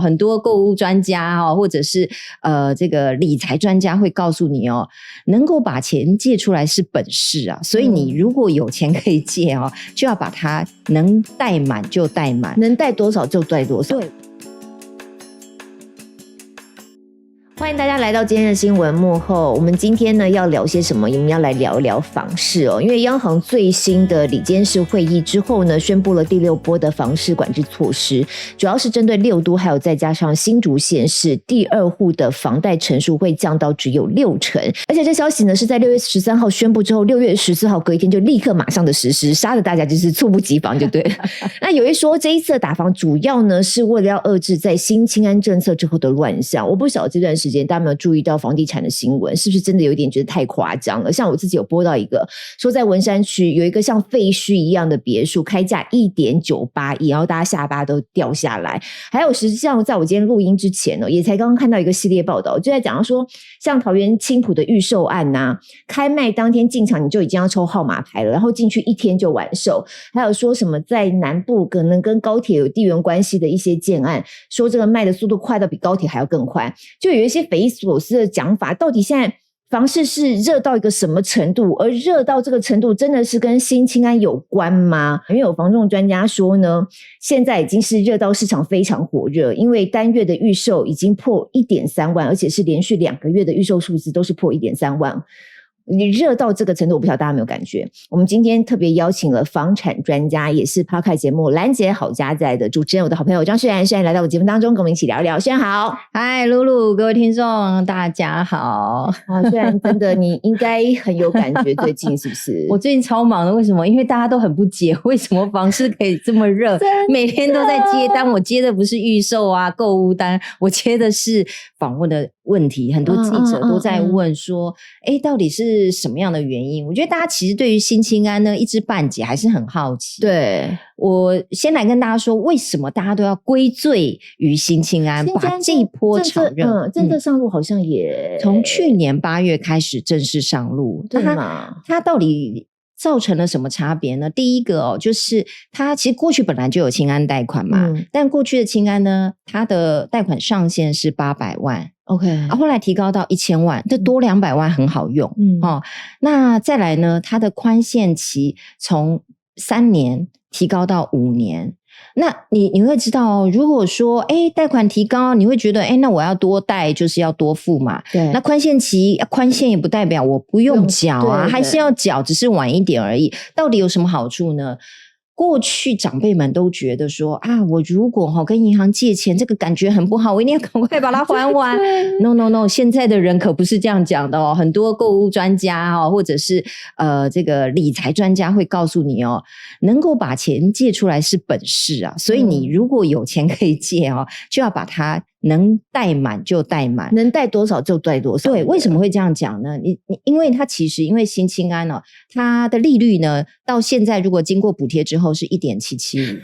很多购物专家或者是这个理财专家会告诉你能够把钱借出来是本事啊，所以你如果有钱可以借就要把它能贷满就贷满，能贷多少就贷多少。对。欢迎大家来到今天的新闻幕后。我们今天呢要聊些什么？我们要来聊一聊房市哦。因为央行最新的理监事会议之后呢，宣布了第6波的房市管制措施，主要是针对6都，还有再加上新竹县市第2户的房贷成数会降到只有60%。而且这消息呢是在6月13号宣布之后，6月14号隔一天就立刻马上的实施，杀的大家就是猝不及防就对了。那有一说这一次的打房主要呢是为了要遏制在新青安政策之后的乱象。我不晓得这段时间大家有没有注意到房地产的新闻，是不是真的有点觉得太夸张了？像我自己有播到一个说在文山区有一个像废墟一样的别墅，开价1.98亿，然后大家下巴都掉下来。还有实际上在我今天录音之前也才刚刚看到一个系列报道，就在讲说像桃园青埔的预售案开卖当天进场你就已经要抽号码牌了，然后进去1天就完售。还有说什么在南部可能跟高铁有地缘关系的一些建案，说这个卖的速度快到比高铁还要更快，就有一些匪夷所思的讲法。到底现在房市是热到一个什么程度？而热到这个程度真的是跟新青安有关吗？因为有房仲专家说呢，现在已经是热到市场非常火热，因为单月的预售已经破 1.3 万，而且是连续2个月的预售数字都是破 1.3 万。你热到这个程度，我不晓得大家有没有感觉。我们今天特别邀请了房产专家，也是 Podcast 节目兰姐好家在的主持人，我的好朋友张诗然。诗然来到我节目当中，跟我们一起聊聊。诗然好。嗨，露露，各位听众大家好。诗然真的你应该很有感觉，最近是不是？我最近超忙的，为什么？因为大家都很不解为什么房市可以这么热，每天都在接单。我接的不是预售购物单，我接的是访问的问题。很多记者都在问说到底是什么样的原因？我觉得大家其实对于新青安呢一知半解，还是很好奇。对，我先来跟大家说，为什么大家都要归罪于新青安，把这一波炒热政策上路好像也从去年8月开始正式上路，对吗？它到底造成了什么差别呢？第一个就是它其实过去本来就有青安贷款嘛，但过去的青安呢，它的贷款上限是800万。OK， 后来提高到1000万，这多200万很好用。那再来呢，它的宽限期从3年提高到5年。那你会知道如果说贷款提高，你会觉得那我要多贷就是要多付嘛。对，那宽限期宽限也不代表我不用缴啊，还是要缴，只是晚一点而已。到底有什么好处呢？过去长辈们都觉得说我如果跟银行借钱，这个感觉很不好，我一定要赶快把它还完。No， 现在的人可不是这样讲的很多购物专家或者是这个理财专家会告诉你能够把钱借出来是本事啊，所以你如果有钱可以借就要把它能贷满就贷满，能贷多少就贷多少。对，为什么会这样讲呢？因为它其实因为新青安它的利率呢，到现在如果经过补贴之后是 1.775%，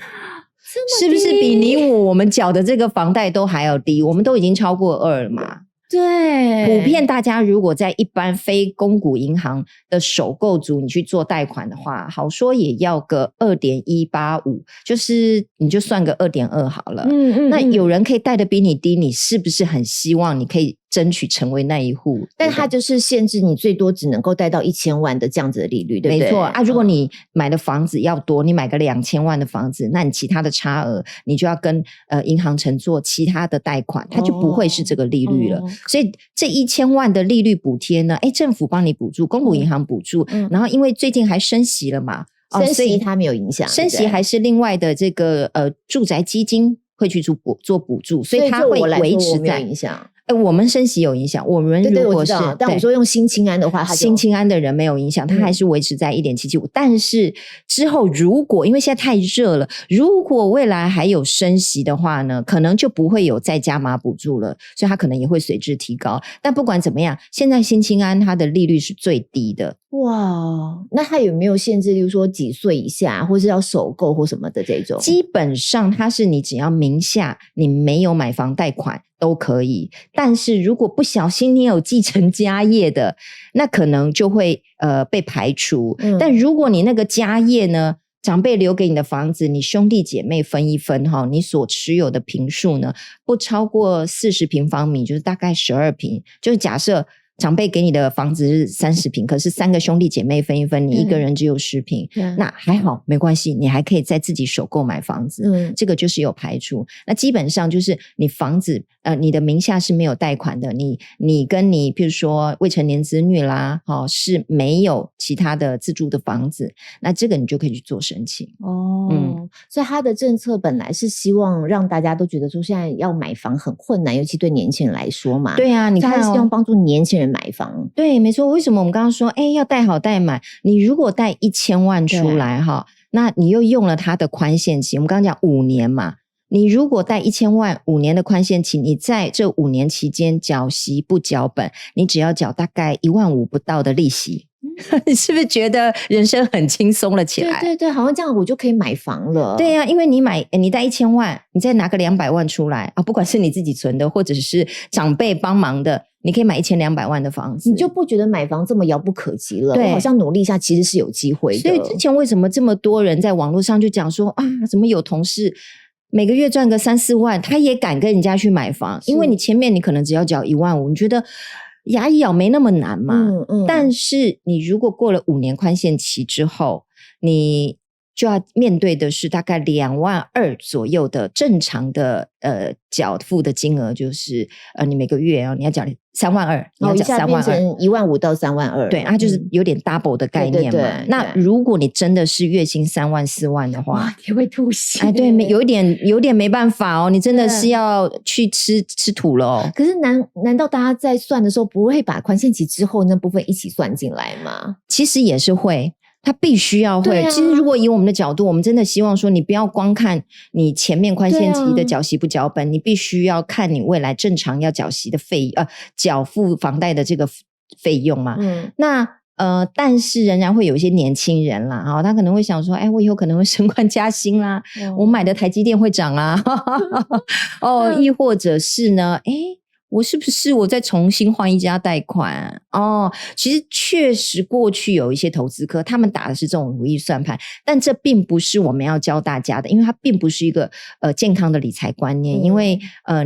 是不是比我们缴的这个房贷都还要低？我们都已经超过2了嘛。对，普遍大家如果在一般非公股银行的首购族你去做贷款的话，好说也要个 2.185， 就是你就算个 2.2 好了。那有人可以贷得比你低，你是不是很希望你可以争取成为那一户？但它就是限制你最多只能够贷到1000万的这样子的利率，对不对？没错如果你买的房子要多，你买个2000万的房子，那你其他的差额你就要跟银行承做其他的贷款，它就不会是这个利率了。所以这1000万的利率补贴呢，政府帮你补助，公股银行补助，然后因为最近还升息了嘛，升息它没有影响，升息还是另外的这个住宅基金会去做补助，所以它会维持在影响。我们升息有影响，我们如果是对，但我说用新青安的话，新青安的人没有影响，它还是维持在 1.775。但是之后如果因为现在太热了，如果未来还有升息的话呢，可能就不会有再加码补助了，所以它可能也会随之提高。但不管怎么样，现在新青安它的利率是最低的。哇，那它有没有限制，例如说几岁以下或是要首购或什么的这种？基本上它是你只要名下你没有买房贷款都可以，但是如果不小心你有继承家业的，那可能就会被排除。但如果你那个家业呢长辈留给你的房子，你兄弟姐妹分一分哈，你所持有的坪数呢，不超过40平方米，就是大概12平。就是假设长辈给你的房子是30平，可是3个兄弟姐妹分一分，你一个人只有10平，那还好，没关系，你还可以再自己手购买房子，这个就是有排除。那基本上就是你房子你的名下是没有贷款的，你跟你譬如说未成年子女啦，是没有其他的自住的房子，那这个你就可以去做申请。所以他的政策本来是希望让大家都觉得说现在要买房很困难，尤其对年轻人来说嘛。对啊，你看他希望帮助年轻人买房。对，没错。为什么我们刚刚说要贷好贷满，你如果贷1000万出来哈，那你又用了他的宽限期，我们刚刚讲5年嘛，你如果贷1000万5年的宽限期，你在这5年期间缴息不缴本，你只要缴大概15000不到的利息，你是不是觉得人生很轻松了起来？对对对，好像这样我就可以买房了。对啊，因为你贷1000万，你再拿个200万出来啊，不管是你自己存的或者是长辈帮忙的，你可以买1200万的房子，你就不觉得买房这么遥不可及了？对，我好像努力一下其实是有机会的。所以之前为什么这么多人在网络上就讲说啊，怎么有同事每个月赚个3-4万，他也敢跟人家去买房？因为你前面你可能只要缴15000，你觉得牙一咬没那么难嘛。但是你如果过了5年宽限期之后，你就要面对的是大概22000左右的正常的缴付的金额，就是你每个月你要缴32000，你要缴32000，一下变成15000到32000，对，它就是有点 double 的概念嘛。对，那如果你真的是月薪3万4万的话，你会吐血。对，有点没办法哦，你真的是要去吃土了哦。可是难道大家在算的时候不会把宽限期之后那部分一起算进来吗？其实也是会。他必须要会，其实如果以我们的角度，我们真的希望说，你不要光看你前面宽限期的缴息不缴本，你必须要看你未来正常要缴息的缴付房贷的这个费用嘛。那但是仍然会有一些年轻人啦，他可能会想说，我以后可能会升官加薪啦，我买的台积电会涨啊，亦或者是呢，我是不是我再重新换一家贷款？其实确实过去有一些投资客，他们打的是这种如意算盘，但这并不是我们要教大家的，因为它并不是一个健康的理财观念。因为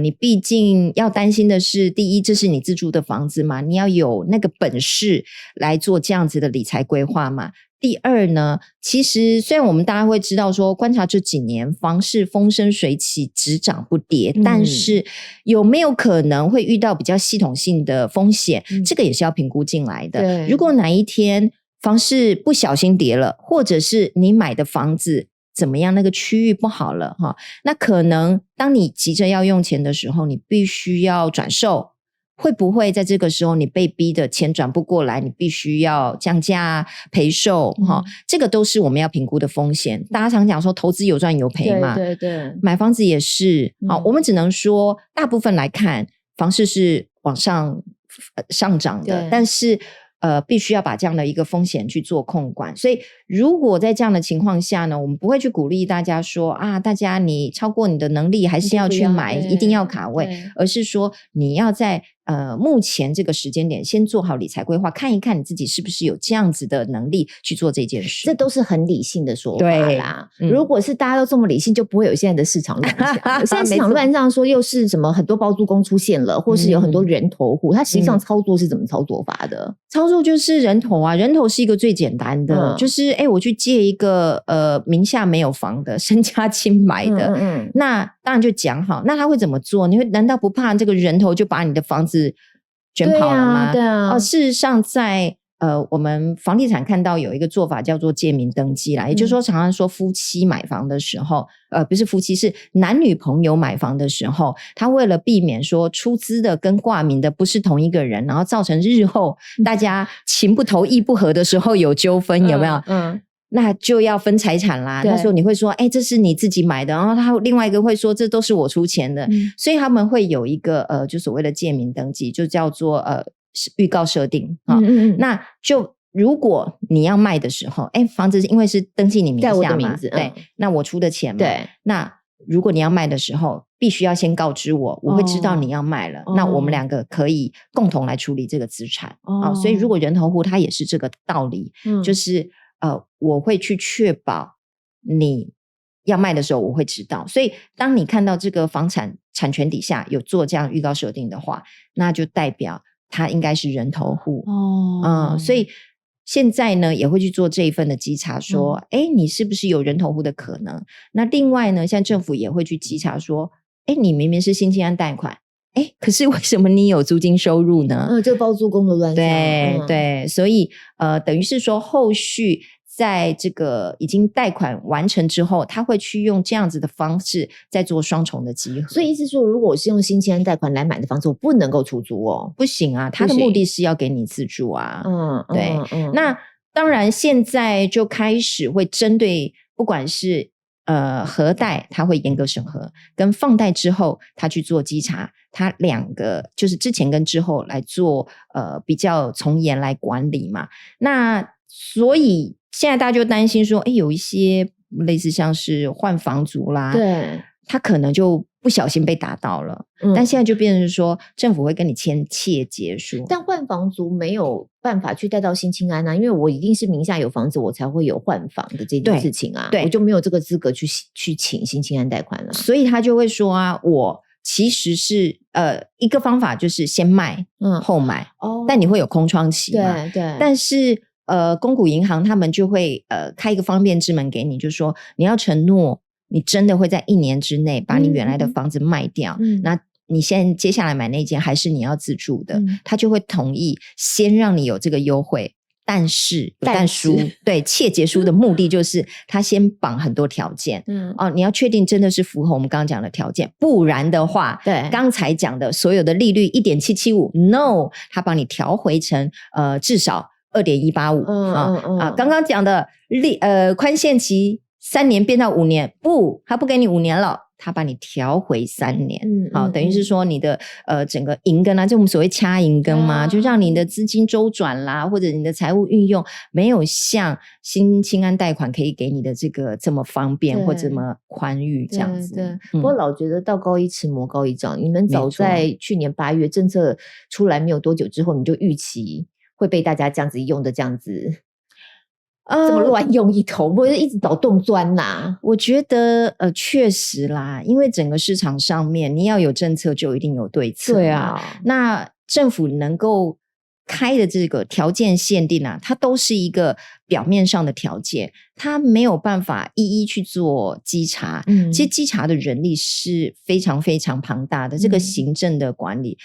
你毕竟要担心的是，第一，这是你自住的房子嘛，你要有那个本事来做这样子的理财规划嘛。第二呢，其实虽然我们大家会知道说，观察这几年房市风生水起，只涨不跌，但是有没有可能会遇到比较系统性的风险，这个也是要评估进来的。如果哪一天房市不小心跌了，或者是你买的房子怎么样，那个区域不好了那可能当你急着要用钱的时候，你必须要转售。会不会在这个时候你被逼的钱转不过来，你必须要降价赔售这个都是我们要评估的风险。大家常讲说投资有赚有赔嘛，对对对，买房子也是我们只能说大部分来看房市是往上涨的，但是必须要把这样的一个风险去做控管。所以如果在这样的情况下呢，我们不会去鼓励大家说大家你超过你的能力还是要去买，一定要卡位，而是说你要在目前这个时间点先做好理财规划，看一看你自己是不是有这样子的能力去做这件事。这都是很理性的说法啦。如果是大家都这么理性，就不会有现在的市场乱象。现在市场乱象说又是什么很多包租公出现了，或是有很多人头户，它实际上操作是怎么操作法的？操作就是人头啊，人头是一个最简单的，就是我去借一个名下没有房的身家亲买的，那当然就讲好，那他会怎么做？难道不怕这个人头就把你的房子卷跑了吗？对啊，事实上在我们房地产看到有一个做法叫做借名登记啦，也就是说常常说夫妻买房的时候不是夫妻，是男女朋友买房的时候，他为了避免说出资的跟挂名的不是同一个人，然后造成日后大家情不投意不合的时候有纠纷，有没有？那就要分财产啦。那时候你会说这是你自己买的，然后他另外一个会说这都是我出钱的，所以他们会有一个就所谓的借名登记，就叫做预告设定那就如果你要卖的时候房子因为是登记你名下嘛，在我的名字对，那我出的钱嘛，对，那如果你要卖的时候必须要先告知我会知道你要卖了，那我们两个可以共同来处理这个资产所以如果人头户它也是这个道理，就是我会去确保你要卖的时候我会知道，所以当你看到这个房产权底下有做这样预告设定的话，那就代表它应该是人头户所以现在呢也会去做这一份的稽查说你是不是有人头户的可能。那另外呢，现在政府也会去稽查说你明明是新青安贷款可是为什么你有租金收入呢？这个包租公的乱象。对，所以等于是说后续在这个已经贷款完成之后，他会去用这样子的方式再做双重的集合。所以意思说，如果我是用新青安贷款来买的房子，我不能够出租哦？不行啊，他的目的是要给你自住啊。对。那当然现在就开始会针对不管是核贷他会严格审核，跟放贷之后他去做稽查，他两个就是之前跟之后来做比较从严来管理嘛。那所以现在大家就担心说有一些类似像是换房族啦，对，他可能就不小心被打到了但现在就变成说政府会跟你签切结书。但换房族没有办法去贷到新青安因为我一定是名下有房子我才会有换房的这件事情对，我就没有这个资格去请新青安贷款了。所以他就会说我其实是一个方法就是先卖后买但你会有空窗期嘛。对。但是公股银行他们就会开一个方便之门给你，就是说你要承诺你真的会在1年之内把你原来的房子卖掉那你现在接下来买那间还是你要自住的他就会同意先让你有这个优惠，但是对，切结书的目的就是他先绑很多条件你要确定真的是符合我们刚刚讲的条件，不然的话对刚才讲的所有的利率 1.775 no 他帮你调回成至少2.185刚刚讲的宽限期3年变到5年，他不给你5年了，他把你调回3年等于是说你的整个银根就我们所谓掐银根嘛就让你的资金周转啦或者你的财务运用没有像新青安贷款可以给你的这个这么方便或这么宽裕这样子。对不过老觉得道高一尺魔高一丈，你们早在去年8月政策出来没有多久之后，你就预期会被大家这样子用的这样子这么乱用一通，不是一直找洞钻我觉得确实啦，因为整个市场上面你要有政策就一定有对策。对啊，那政府能够开的这个条件限定它都是一个表面上的条件，它没有办法一一去做稽查其实稽查的人力是非常非常庞大的这个行政的管理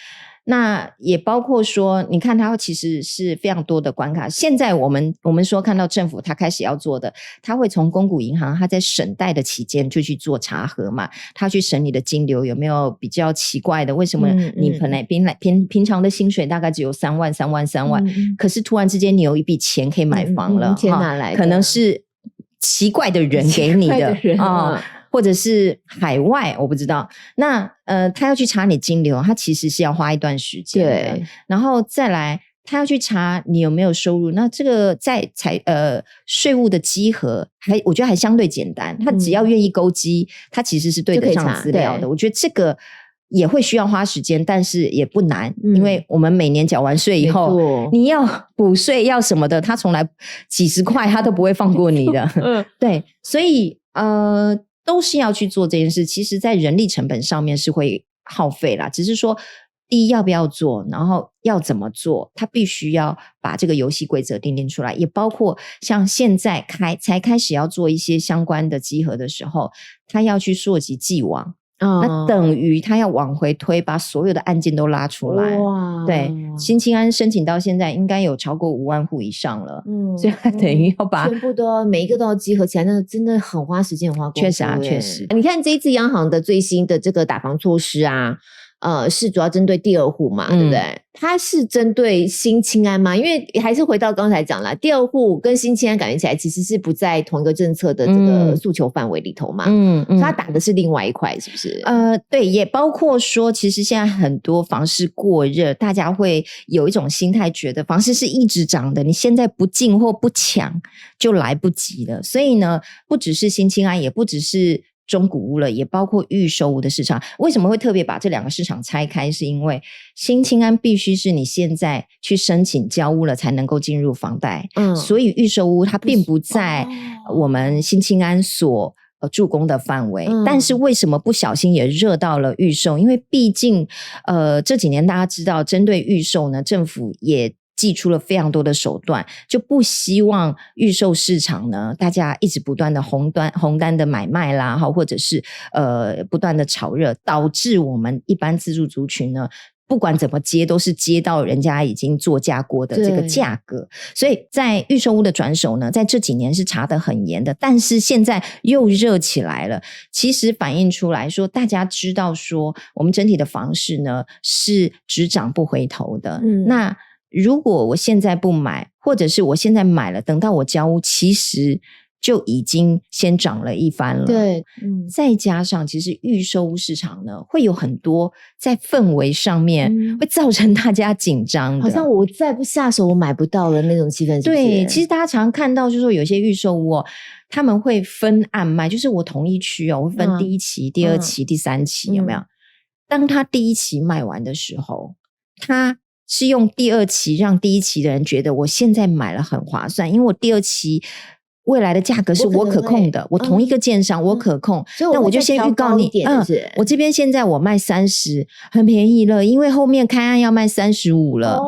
那也包括说你看它其实是非常多的关卡。现在我们说看到政府它开始要做的，它会从公股银行它在审贷的期间就去做查核嘛，它去审你的金流有没有比较奇怪的，为什么你本来平常的薪水大概只有3万可是突然之间你有一笔钱可以买房了钱哪来的可能是奇怪的人给你的或者是海外我不知道。那他要去查你金流，他其实是要花一段时间的。对，然后再来他要去查你有没有收入，那这个在税务的稽核我觉得还相对简单，他只要愿意勾稽他其实是对得上资料的。我觉得这个也会需要花时间，但是也不难因为我们每年缴完税以后你要补税要什么的，他从来几十块他都不会放过你的对，所以都是要去做这件事。其实在人力成本上面是会耗费啦，只是说第一要不要做，然后要怎么做，他必须要把这个游戏规则定出来，也包括像现在才开始要做一些相关的稽核的时候，他要去溯及既往那等于他要往回推，把所有的案件都拉出来。哇，对，新青安申请到现在应该有超过5万户以上了所以他等于要把全部都每一个都要集合起来，那真的很花时间很花功夫。确实确实你看这一次央行的最新的这个打房措施是主要针对第二户嘛对不对？它是针对新青安吗？因为还是回到刚才讲了，第二户跟新青安感觉起来其实是不在同一个政策的这个诉求范围里头嘛它打的是另外一块是不是？对，也包括说其实现在很多房市过热，大家会有一种心态觉得房市是一直涨的，你现在不进或不抢就来不及了。所以呢不只是新青安，也不只是中古屋了，也包括预售屋的市场。为什么会特别把这两个市场拆开？是因为新青安必须是你现在去申请交屋了才能够进入房贷，所以预售屋它并不在我们新青安所助攻的范围，但是为什么不小心也热到了预售？因为毕竟这几年大家知道，针对预售呢，政府也祭出了非常多的手段，就不希望预售市场呢，大家一直不断的红单的买卖啦，或者是不断的炒热，导致我们一般自住族群呢，不管怎么接都是接到人家已经作价过的这个价格，所以在预售屋的转手呢，在这几年是查得很严的，但是现在又热起来了。其实反映出来说，大家知道说，我们整体的房市呢是只涨不回头的。那如果我现在不买，或者是我现在买了，等到我交屋，其实就已经先涨了一番了。对，再加上其实预售屋市场呢，会有很多在氛围上面会造成大家紧张的，好像我再不下手我买不到的那种气氛。对，其实大家常看到就是说有些预售屋他们会分案卖，就是我同一区我会分第一期、第二期、第三期，有没有？当他第一期卖完的时候，他是用第二期让第一期的人觉得我现在买了很划算，因为我第二期未来的价格是我可控的，我同一个建商我可控，那我就先预告你，我这边现在我卖30很便宜了，因为后面开案要卖35了，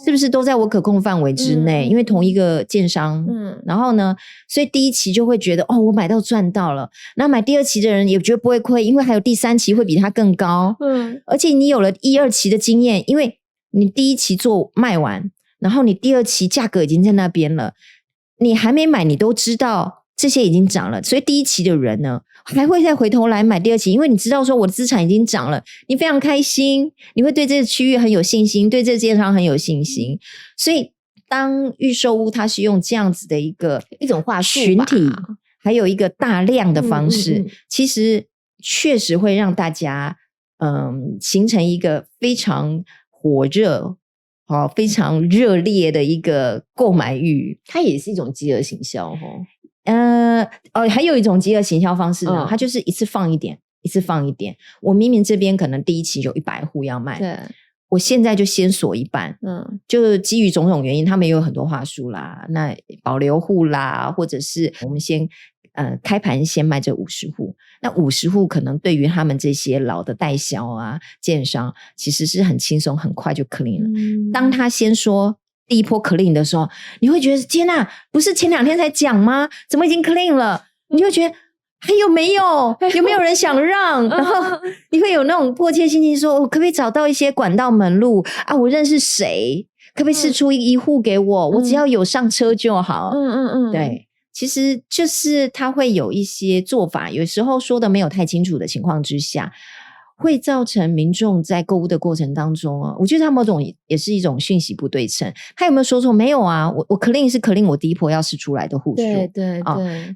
是不是都在我可控范围之内？因为同一个建商，然后呢，所以第一期就会觉得我买到赚到了，那买第二期的人也觉得不会亏，因为还有第三期会比它更高，而且你有了1、2期的经验，因为你第一期做卖完，然后你第二期价格已经在那边了，你还没买，你都知道这些已经涨了，所以第一期的人呢，还会再回头来买第二期，因为你知道说我的资产已经涨了，你非常开心，你会对这个区域很有信心，对这个建商很有信心，所以当预售屋它是用这样子的一种话术群体，还有一个大量的方式，其实确实会让大家形成一个非常火热非常热烈的一个购买欲，它也是一种饥饿行销还有一种饥饿行销方式呢，它就是一次放一点，一次放一点。我明明这边可能第一期有100户要卖，对，我现在就先锁一半，就基于种种原因，他们也有很多话术啦，那保留户啦，或者是我们先开盘先卖这50户，那50户可能对于他们这些老的代销建商其实是很轻松很快就 clean 了，当他先说第一波 clean 的时候，你会觉得天哪，不是前2天才讲吗？怎么已经 clean 了？你就会觉得还有没有人想让然后你会有那种迫切心情说，我可不可以找到一些管道门路我认识谁，可不可以释出一户给我，我只要有上车就好。对，其实就是他会有一些做法，有时候说的没有太清楚的情况之下，会造成民众在购物的过程当中我觉得他某种也是一种讯息不对称。他有没有说错？没有我 clean 是 clean 我第一波要释出来的户数，对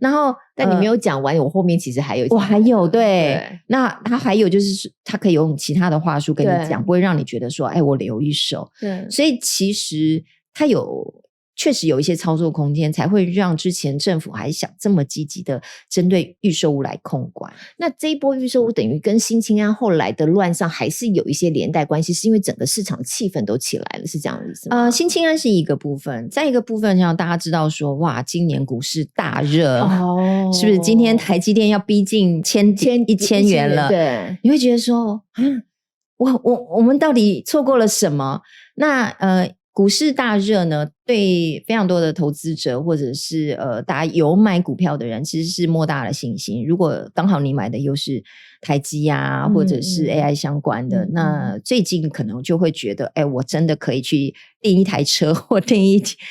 然后但你没有讲完，我后面其实还有，我还有对，那他还有就是他可以用其他的话术跟你讲，不会让你觉得说我留一手。对，所以其实他确实有一些操作空间，才会让之前政府还想这么积极的针对预售屋来控管。那这一波预售屋等于跟新青安后来的乱象还是有一些连带关系，是因为整个市场气氛都起来了，是这样的意思吗？新青安是一个部分，再一个部分让大家知道说，哇，今年股市大热是不是？今天台积电要逼近1000元了，对，你会觉得说我们到底错过了什么？那股市大热呢，对非常多的投资者或者是大家有买股票的人其实是莫大的信心。如果刚好你买的又是台积或者是 AI 相关的，那最近可能就会觉得我真的可以去订一台车或订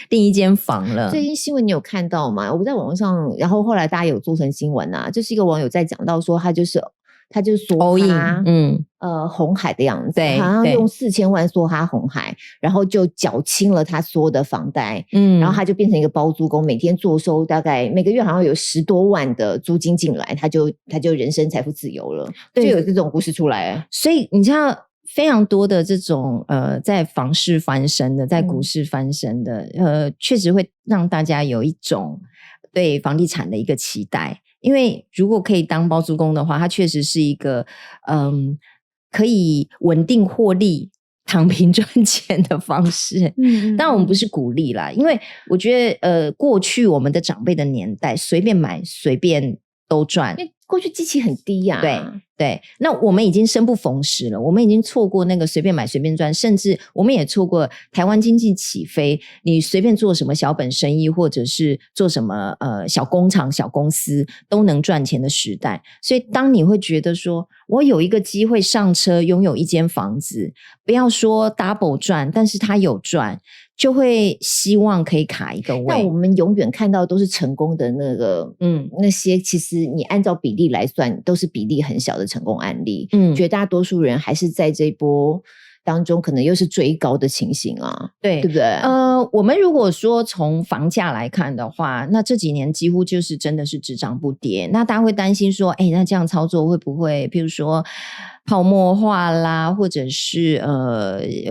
一间房了。最近新闻你有看到吗？我在网络上，然后后来大家有做成新闻就是一个网友在讲到说他就是说他鸿海的样子，对，好像用4000万说他鸿海，然后就缴清了他所有的房贷，然后他就变成一个包租公，每天坐收大概每个月好像有10多万的租金进来，他就人生财富自由了，就有这种故事出来。所以你知道非常多的这种在房市翻身的，在股市翻身的，确实会让大家有一种对房地产的一个期待。因为如果可以当包租公的话，它确实是一个可以稳定获利躺平赚钱的方式。当然我们不是鼓励啦，因为我觉得过去我们的长辈的年代随便买随便都赚，因为过去基期很低啊。对，那我们已经生不逢时了，我们已经错过那个随便买随便赚，甚至我们也错过台湾经济起飞，你随便做什么小本生意或者是做什么小工厂小公司都能赚钱的时代。所以当你会觉得说我有一个机会上车拥有一间房子，不要说 double 赚，但是他有赚，就会希望可以卡一个位。但我们永远看到都是成功的那个那些其实你按照比例来算都是比例很小的成功案例。绝大多数人还是在这一波当中可能又是追高的情形啊，对不对？我们如果说从房价来看的话，那这几年几乎就是真的是只涨不跌。那大家会担心说那这样操作会不会譬如说泡沫化啦，或者是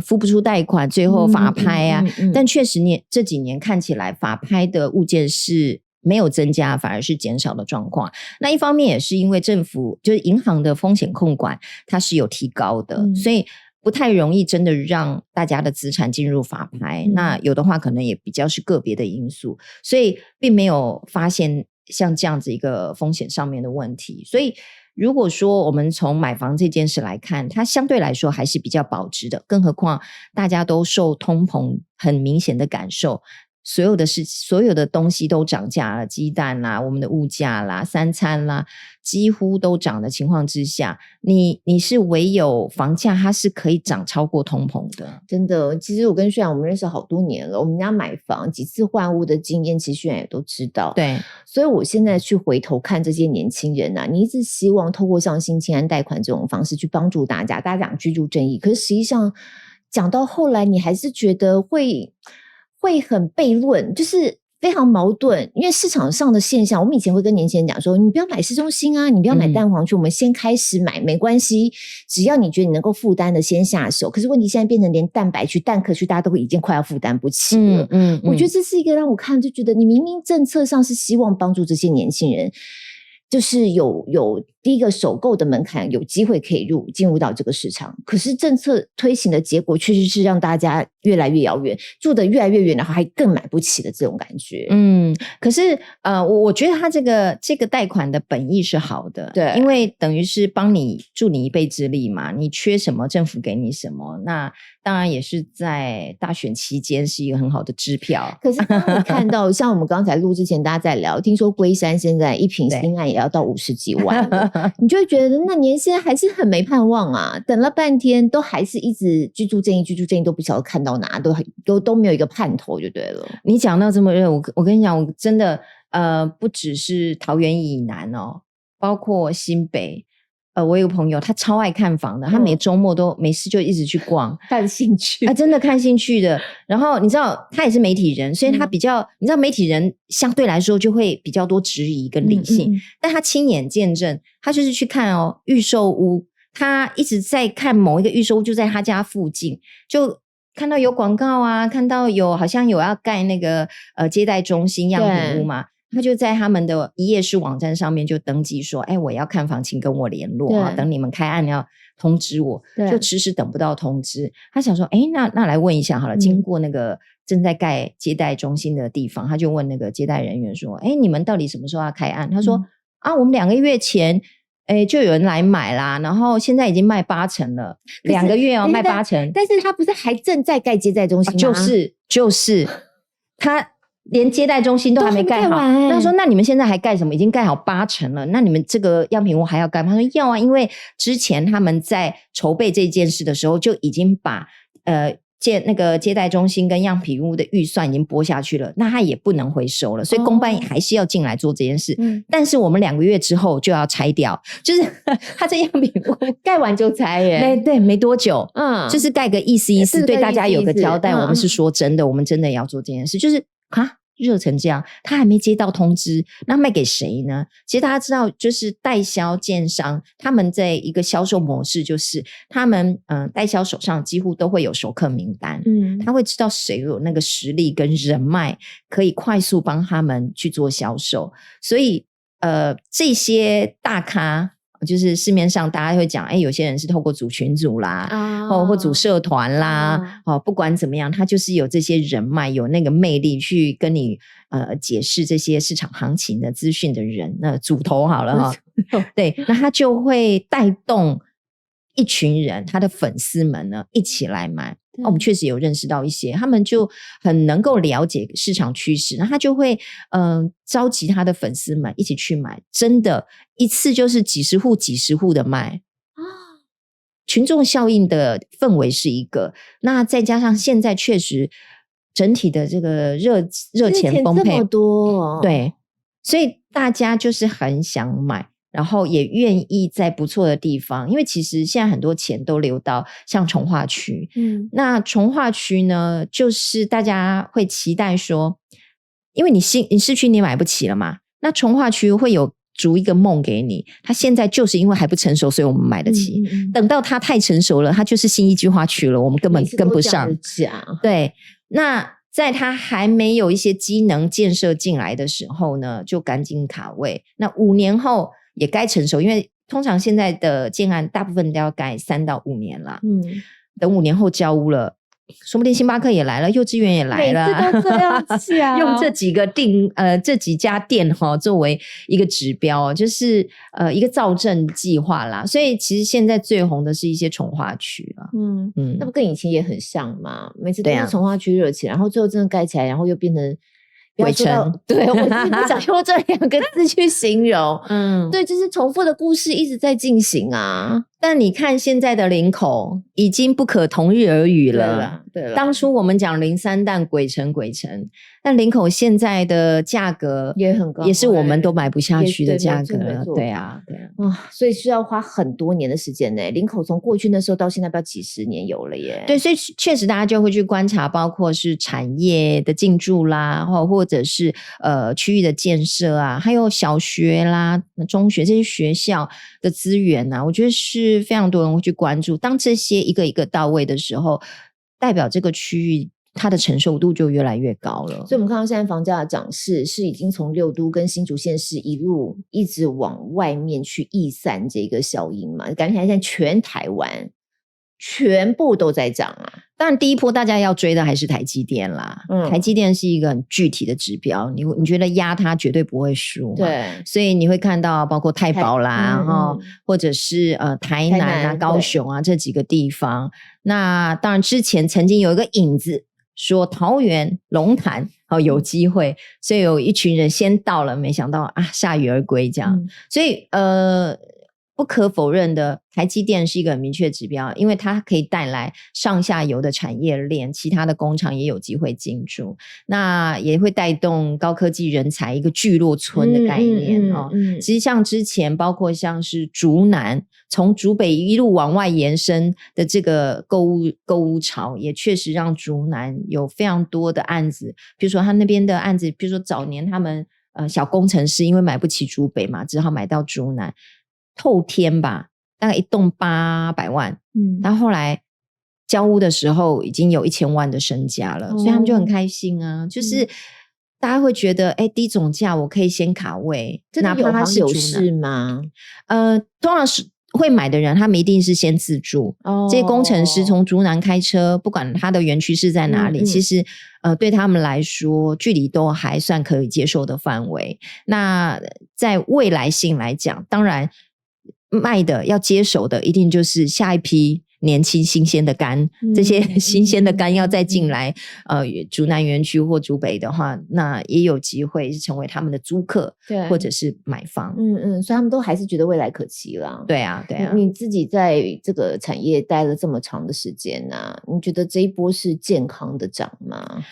付不出贷款最后法拍啊。但确实这几年看起来法拍的物件是没有增加，反而是减少的状况。那一方面也是因为政府就是银行的风险控管它是有提高的，所以不太容易真的让大家的资产进入法拍。那有的话可能也比较是个别的因素，所以并没有发现像这样子一个风险上面的问题。所以如果说我们从买房这件事来看，它相对来说还是比较保值的，更何况大家都受通膨很明显的感受，所有的东西都涨价了，鸡蛋啦，我们的物价啦，三餐啦，几乎都涨的情况之下，你是唯有房价它是可以涨超过通膨的。真的，其实我跟炫阳我们认识好多年了，我们家买房几次换屋的经验，其实炫阳也都知道。对，所以我现在去回头看这些年轻人啊，你一直希望透过像新青安贷款这种方式去帮助大家讲居住正义，可是实际上讲到后来，你还是觉得会很悖论，就是非常矛盾。因为市场上的现象，我们以前会跟年轻人讲说，你不要买市中心啊，你不要买蛋黄区，我们先开始买没关系，只要你觉得你能够负担的先下手。可是问题现在变成连蛋白区蛋壳区大家都已经快要负担不起了。我觉得这是一个让我看就觉得你明明政策上是希望帮助这些年轻人，就是有第一个首购的门槛有机会可以进入到这个市场，可是政策推行的结果确实是让大家越来越遥远，住得越来越远，然后还更买不起的这种感觉。可是我觉得他这个贷款的本意是好的，对，因为等于是帮你助你一臂之力嘛，你缺什么政府给你什么，那当然也是在大选期间是一个很好的支票。可是当你看到像我们刚才录之前大家在聊，听说龟山现在一坪新案也要到50几万了你就会觉得那年轻人还是很没盼望啊，等了半天都还是一直居住正义都不晓得看到哪，都没有一个盼头就对了。你讲到这么热，我跟你讲，我真的不只是桃园以南哦，包括新北。我有个朋友他超爱看房的，他每周末都没事就一直去逛，看兴趣真的看兴趣的。然后你知道他也是媒体人，所以他比较你知道媒体人相对来说就会比较多质疑跟理性，但他亲眼见证，他就是去看预售屋，他一直在看某一个预售屋，就在他家附近，就看到有广告啊，看到好像有要盖那个接待中心样品屋嘛，他就在他们的一页式网站上面就登记说我要看房请跟我联络啊，等你们开案要通知我，就迟迟等不到通知。他想说那来问一下好了，经过那个正在盖接待中心的地方，他就问那个接待人员说你们到底什么时候要开案？他说我们2个月前就有人来买啦，然后现在已经卖80%了，2个月卖80%。但是他不是还正在盖接待中心吗？就是他连接待中心都还没盖好。他说那你们现在还盖什么？已经盖好80%了，那你们这个样品屋还要盖吗？他说要啊，因为之前他们在筹备这件事的时候就已经把那个接待中心跟样品屋的预算已经拨下去了，那他也不能回收了，所以公办还是要进来做这件事。但是我们2个月之后就要拆掉，就是他这样品屋盖完就拆耶。对，没多久，就是盖个意思，对大家有个交代。我们是说真的，我们真的要做这件事，就是热成这样，他还没接到通知，那卖给谁呢？其实大家知道，就是代销建商他们在一个销售模式，就是他们代销手上几乎都会有熟客名单，他会知道谁有那个实力跟人脉可以快速帮他们去做销售，所以这些大咖。就是市面上大家会讲，有些人是透过组群组啦，或组社团啦，不管怎么样，他就是有这些人脉，有那个魅力去跟你解释这些市场行情的资讯的人，那组头好了哈，对，那他就会带动一群人，他的粉丝们呢一起来买。我们确实有认识到一些，他们就很能够了解市场趋势，那他就会召集他的粉丝们一起去买，真的一次就是几十户的卖群众效应的氛围是一个，那再加上现在确实整体的这个热钱丰沛，这么多对，所以大家就是很想买。然后也愿意在不错的地方，因为其实现在很多钱都流到像重划区，那重划区呢，就是大家会期待说，因为你市区你买不起了嘛，那重划区会有逐一个梦给你，它现在就是因为还不成熟，所以我们买得起，等到它太成熟了，它就是新一计划区了，我们根本跟不上。对，那在它还没有一些机能建设进来的时候呢，就赶紧卡位，那5年后也该成熟，因为通常现在的建案大部分都要盖3到5年啦。等5年后交屋了，说不定星巴克也来了，幼稚园也来了，每次都这样子啊。用这几家店作为一个指标，就是一个造镇计划啦。所以其实现在最红的是一些重划区啦。那不跟以前也很像嘛？每次都是重划区热起来，然后最后真的盖起来，然后又变成鬼城。对，我自己不想用这2个字去形容。对，就是重复的故事一直在进行啊。但你看现在的林口已经不可同日而语了。对了，当初我们讲03淡鬼城，但林口现在的价格也很高，也是我们都买不下去的价格了。对啊，所以需要花很多年的时间呢。林口从过去那时候到现在，不要几10年有了耶。对，所以确实大家就会去观察，包括是产业的进驻啦，或者是区域的建设啊，还有小学啦、中学这些学校的资源啊，我觉得是非常多人会去关注。当这些一个一个到位的时候，代表这个区域它的承受度就越来越高了。所以我们看到现在房价的涨势是已经从6都跟新竹县市一直往外面去溢散这个效应嘛，感觉现在全台湾全部都在涨啊。当然第一波大家要追的还是台积电啦，台积电是一个很具体的指标，你觉得压它绝对不会输嘛。对，所以你会看到包括太保啦，或者是台南啊、高雄啊这几个地方。那当然之前曾经有一个影子说桃园、龙潭有机会，所以有一群人先到了，没想到铩羽而归这样。所以不可否认的，台积电是一个很明确指标，因为它可以带来上下游的产业链，其他的工厂也有机会进驻，那也会带动高科技人才一个聚落村的概念其实像之前包括像是竹南，从竹北一路往外延伸的这个购物潮，也确实让竹南有非常多的案子，比如说他那边的案子，比如说早年他们小工程师因为买不起竹北嘛，只好买到竹南。透天吧，大概一栋800万，但后来交屋的时候已经有1000万的身价了，所以他们就很开心啊。就是大家会觉得，低总价我可以先卡位，哪怕它是有事吗？通常是会买的人，他们一定是先自住。这些工程师从竹南开车，不管他的园区是在哪里，其实对他们来说，距离都还算可以接受的范围。那在未来性来讲，当然。卖的要接手的一定就是下一批年轻新鲜的肝，这些新鲜的肝要再进来竹南园区或竹北的话，那也有机会是成为他们的租客，对，或者是买房。所以他们都还是觉得未来可期啦。对啊，对啊。你自己在这个产业待了这么长的时间啊，你觉得这一波是健康的涨吗？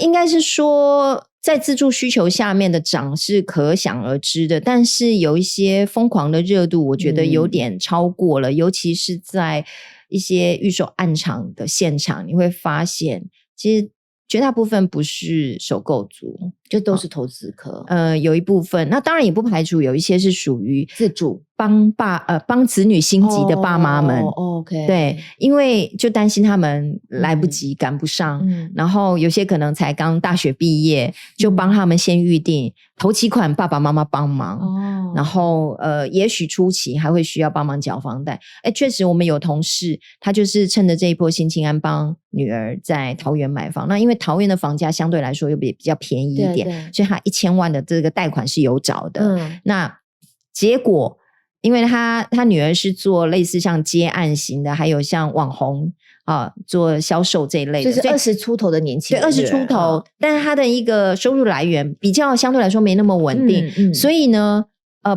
应该是说在自住需求下面的涨是可想而知的，但是有一些疯狂的热度我觉得有点超过了，尤其是在一些预售案场的现场，你会发现其实绝大部分不是首购族，就都是投资客。有一部分，那当然也不排除有一些是属于自住，帮子女心急的爸妈们。OK， 对，因为就担心他们来不及赶不上，然后有些可能才刚大学毕业，就帮他们先预定头期款，爸爸妈妈帮忙，然后也许初期还会需要帮忙缴房贷。确实我们有同事，他就是趁着这一波新青安帮女儿在桃园买房，那因为桃园的房价相对来说又比较便宜一点，对，所以他1000万的这个贷款是有找的。那结果因为他女儿是做类似像接案型的，还有像网红做销售这一类的，就是20出头的年轻人，对，20出头，但是他的一个收入来源比较相对来说没那么稳定，所以呢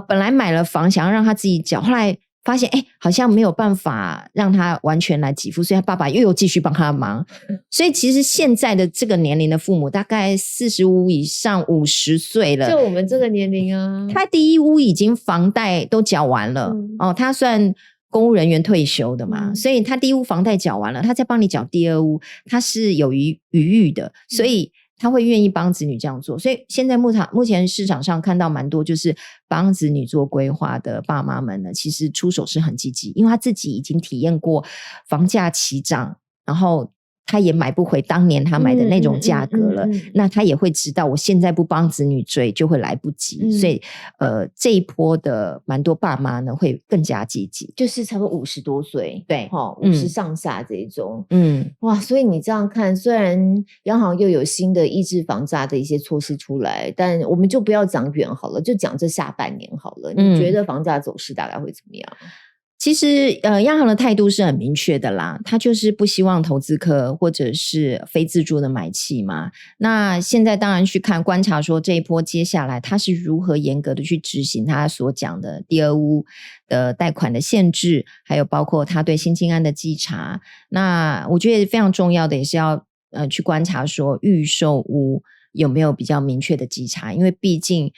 本来买了房想要让他自己缴，后来发现好像没有办法让他完全来给付，所以他爸爸又有继续帮他忙。所以其实现在的这个年龄的父母大概45以上50岁了，就我们这个年龄啊，他第一屋已经房贷都缴完了，他算公务人员退休的嘛，所以他第一屋房贷缴完了，他再帮你缴第二屋，他是有余裕的，所以他会愿意帮子女这样做。所以现在目前市场上看到蛮多就是帮子女做规划的爸妈们呢，其实出手是很积极，因为他自己已经体验过房价齐涨，然后他也买不回当年他买的那种价格了，那他也会知道我现在不帮子女追就会来不及，所以这一波的蛮多爸妈呢会更加积极，就是差不多50多岁，对，50上下这一种，哇，所以你这样看，虽然央行又有新的抑制房价的一些措施出来，但我们就不要讲远好了，就讲这下半年好了，你觉得房价走势大概会怎么样？其实央行的态度是很明确的啦，他就是不希望投资客或者是非自住的买气嘛。那现在当然去观察说这一波接下来他是如何严格的去执行他所讲的第二屋的贷款的限制，还有包括他对新青安的稽查。那我觉得非常重要的也是要去观察说预售屋有没有比较明确的稽查，因为毕竟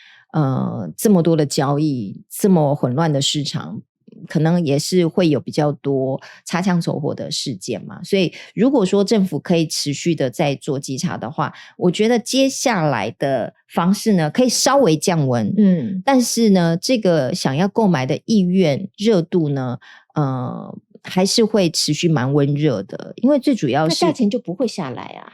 这么多的交易，这么混乱的市场，可能也是会有比较多擦枪走火的事件嘛，所以如果说政府可以持续的在做稽查的话，我觉得接下来的房市呢可以稍微降温，但是呢这个想要购买的意愿热度呢还是会持续蛮温热的，因为最主要是那价钱就不会下来啊。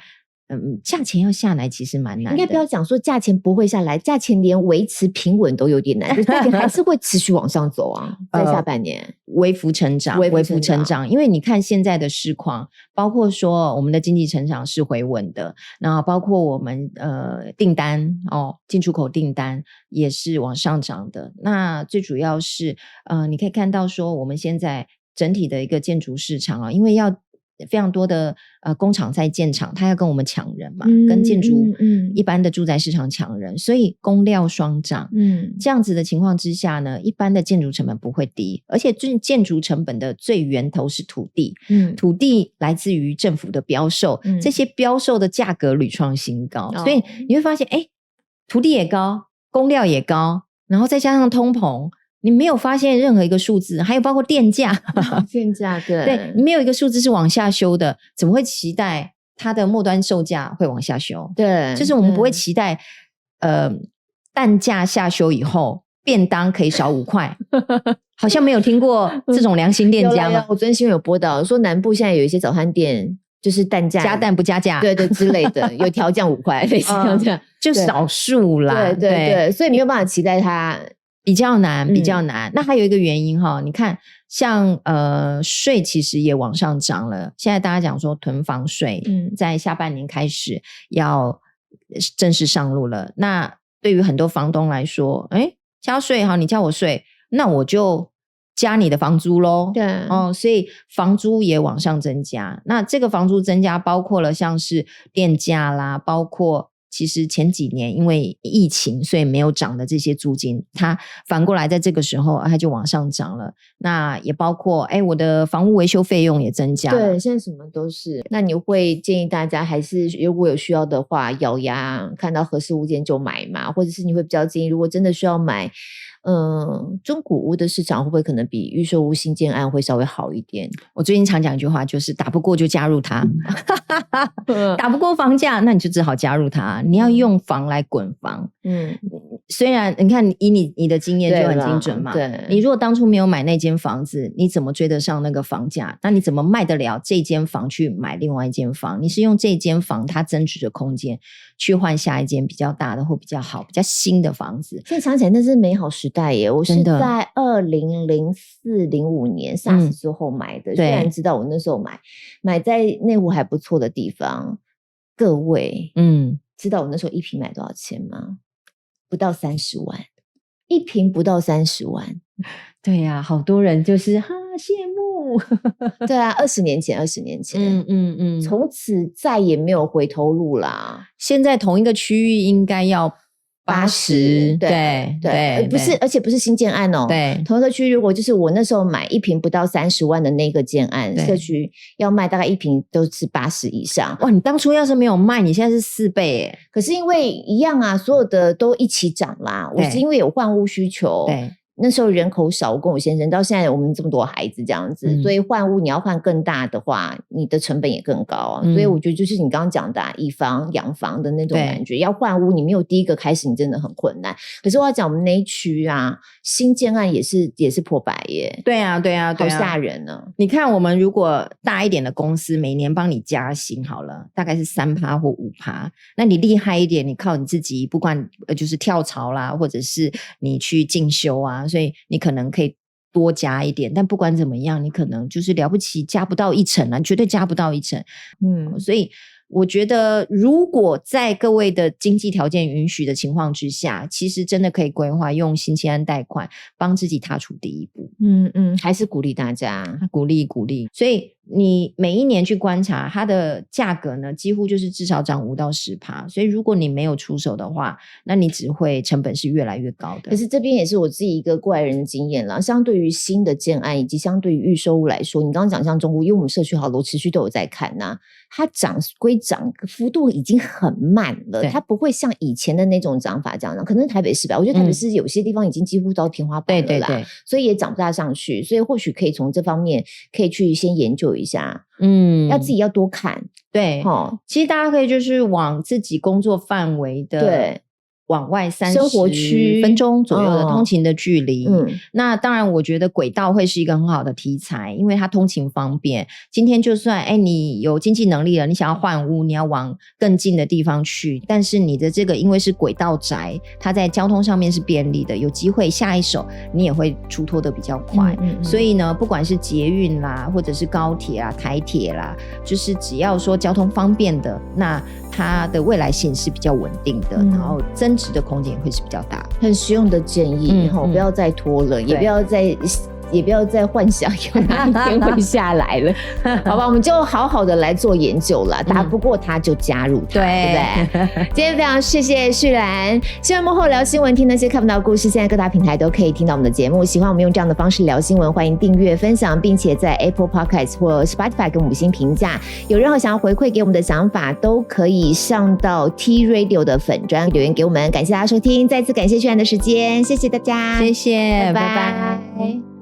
价钱要下来其实蛮难的，应该不要讲说价钱不会下来，价钱连维持平稳都有点难，价钱还是会持续往上走啊，在下半年微幅成长，因为你看现在的市况，包括说我们的经济成长是回稳的，然后包括我们订单进出口订单也是往上涨的，那最主要是你可以看到说我们现在整体的一个建筑市场因为要非常多的工厂在建厂，他要跟我们抢人嘛，跟建筑一般的住宅市场抢人，所以工料双涨，这样子的情况之下呢，一般的建筑成本不会低，而且建筑成本的最源头是土地，土地来自于政府的标售，这些标售的价格屡创新高，所以你会发现土地也高，工料也高，然后再加上通膨，你没有发现任何一个数字，还有包括电价对，没有一个数字是往下修的，怎么会期待它的末端售价会往下修？对，就是我们不会期待蛋价下修以后便当可以少5块好像没有听过这种良心店家吗？我昨天新闻有播到说南部现在有一些早餐店就是蛋价加蛋不加价，对之类的有调降5块类似这样，就少数啦，对，所以没有办法期待它比较难。那还有一个原因你看像税其实也往上涨了，现在大家讲说囤房税在下半年开始要正式上路了，那对于很多房东来说交税你交我税，那我就加你的房租咯，对所以房租也往上增加，那这个房租增加包括了像是电价啦，包括其实前几年因为疫情所以没有涨的这些租金，它反过来在这个时候它就往上涨了，那也包括我的房屋维修费用也增加了，对，现在什么都是。那你会建议大家还是如果有需要的话咬牙看到合适物件就买嘛，或者是你会比较建议如果真的需要买中古屋的市场会不会可能比预售屋新建案会稍微好一点？我最近常讲一句话，就是打不过就加入它打不过房价那你就只好加入它，你要用房来滚房虽然你看以你的经验就很精准嘛，对，你如果当初没有买那间房子，你怎么追得上那个房价？那你怎么卖得了这间房去买另外一间房？你是用这间房它增值的空间去换下一间比较大的或比较好、比较新的房子。现在想起来那是美好时代耶！我是在2004-05年 SARS 之后买的，虽然知道我那时候买在内湖还不错的地方。各位，知道我那时候一坪买多少钱吗？不到30万，一坪不到30万。对呀，好多人就是哈羡慕。对啊，20年前，从此再也没有回头路啦。现在同一个区域应该要80，对，不是，而且不是新建案哦。对，同一个区域，如果就是我那时候买一坪不到30万的那个建案，社区要卖大概一坪都是80以上。哇，你当初要是没有卖，你现在是4倍耶。可是因为一样啊，所有的都一起涨啦。我是因为有换屋需求。对。那时候人口少，我跟我先生到现在我们这么多孩子这样子，所以换屋你要换更大的话，你的成本也更高啊。所以我觉得就是你刚刚讲的以房养房的那种感觉，要换屋你没有第一个开始，你真的很困难。可是我要讲我们那一区啊，新建案也是破百耶。对啊，好吓人呢。你看我们如果大一点的公司，每年帮你加薪好了，大概是3%或5%，那你厉害一点，你靠你自己，不管就是跳槽啦，或者是你去进修啊。所以你可能可以多加一点，但不管怎么样，你可能就是了不起加不到1成啊，绝对加不到1成。所以我觉得如果在各位的经济条件允许的情况之下，其实真的可以规划用新青安贷款帮自己踏出第一步。还是鼓励大家，鼓励。所以你每一年去观察它的价格呢，几乎就是至少涨5到10%。所以如果你没有出手的话，那你只会成本是越来越高的。可是这边也是我自己一个过来人的经验啦，相对于新的建案以及相对于预售屋来说，你刚刚讲像中屋，因为我们社区好楼持续都有在看啊，它涨归涨，幅度已经很慢了，它不会像以前的那种涨法这样，可能台北市吧，我觉得台北市有些地方已经几乎到天花板了啦，对，所以也涨不大上去，所以或许可以从这方面可以去先研究一下，要自己要多看，对，其实大家可以就是往自己工作范围的，对，往外30分钟左右的通勤的距离，那当然我觉得轨道会是一个很好的题材，因为它通勤方便。今天就算你有经济能力了，你想要换屋，你要往更近的地方去，但是你的这个因为是轨道宅，它在交通上面是便利的，有机会下一手你也会出脱的比较快。所以呢，不管是捷运啦，或者是高铁啊、台铁啦，就是只要说交通方便的，那它的未来性是比较稳定的，然后增值的空间也会是比较大。很实用的建议，不要再拖了，也不要再幻想有哪一天会下来了，好吧？我们就好好的来做研究啦，打不过它就加入它，对不对？今天非常谢谢旭兰，新闻幕后聊新闻，听那些看不到故事，现在各大平台都可以听到我们的节目。喜欢我们用这样的方式聊新闻，欢迎订阅、分享，并且在 Apple Podcast 或 Spotify 给我们5星评价。有任何想要回馈给我们的想法，都可以上到 T Radio 的粉专留言给我们。感谢大家收听，再次感谢旭兰的时间，谢谢大家，谢谢，拜拜。